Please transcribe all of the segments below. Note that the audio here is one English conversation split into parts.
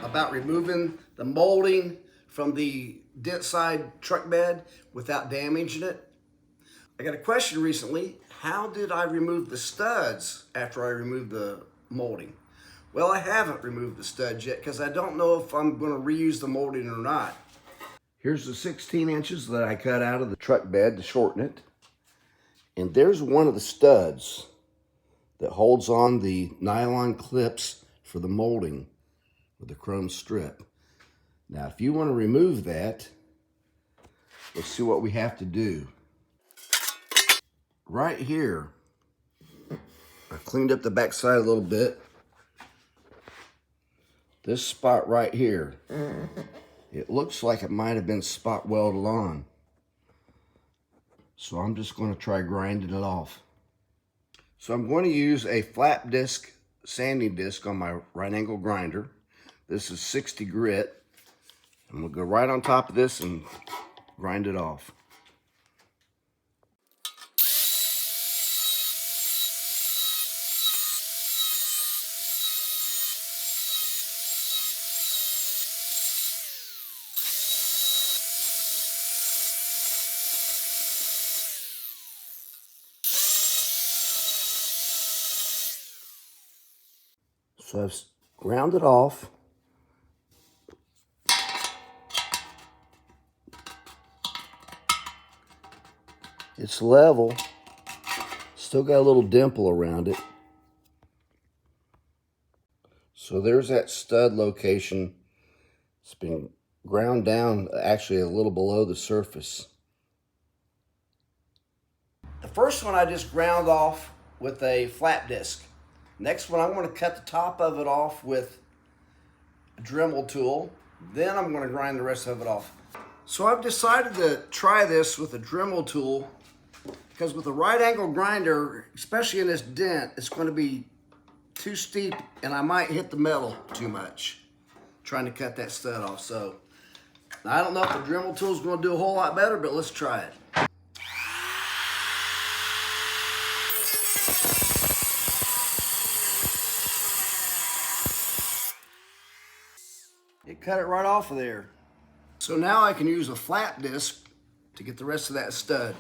about removing the molding from the Dent side truck bed without damaging it. I got a question recently. How did I remove the studs after I removed the molding? Well, I haven't removed the studs yet because I don't know if I'm going to reuse the molding or not. Here's the 16 inches that I cut out of the truck bed to shorten it. And there's one of the studs that holds on the nylon clips for the molding with the chrome strip. Now, if you want to remove that, let's see what we have to do. Right here, I cleaned up the back side a little bit. This spot right here, it looks like it might have been spot welded on. So I'm just going to try grinding it off. So I'm going to use a flat disc sanding disc on my right angle grinder. This is 60 grit. I'm going to go right on top of this and grind it off. So I've ground it off. It's level. Still got a little dimple around it. So there's that stud location. It's been ground down actually a little below the surface. The first one I just ground off with a flat disc. Next one, I'm going to cut the top of it off with a Dremel tool. Then I'm going to grind the rest of it off. So I've decided to try this with a Dremel tool because with a right angle grinder, especially in this dent, it's going to be too steep and I might hit the metal too much trying to cut that stud off. So I don't know if the Dremel tool is going to do a whole lot better, but let's try it. It cut it right off of there. So now I can use a flat disc to get the rest of that stud.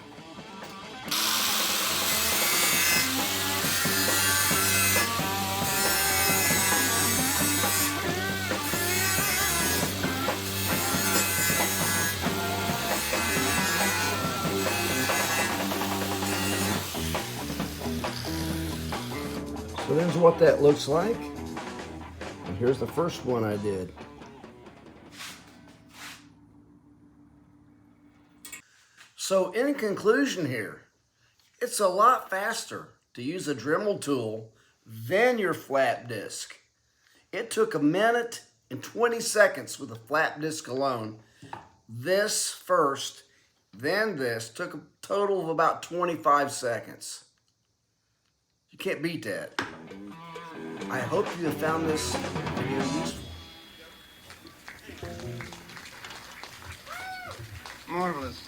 So there's what that looks like. And here's the first one I did. So in conclusion here, it's a lot faster to use a Dremel tool than your flat disc. It took 1 minute and 20 seconds with a flat disc alone. This first, then this, took a total of about 25 seconds. You can't beat that. I hope you have found this video useful. Marvelous.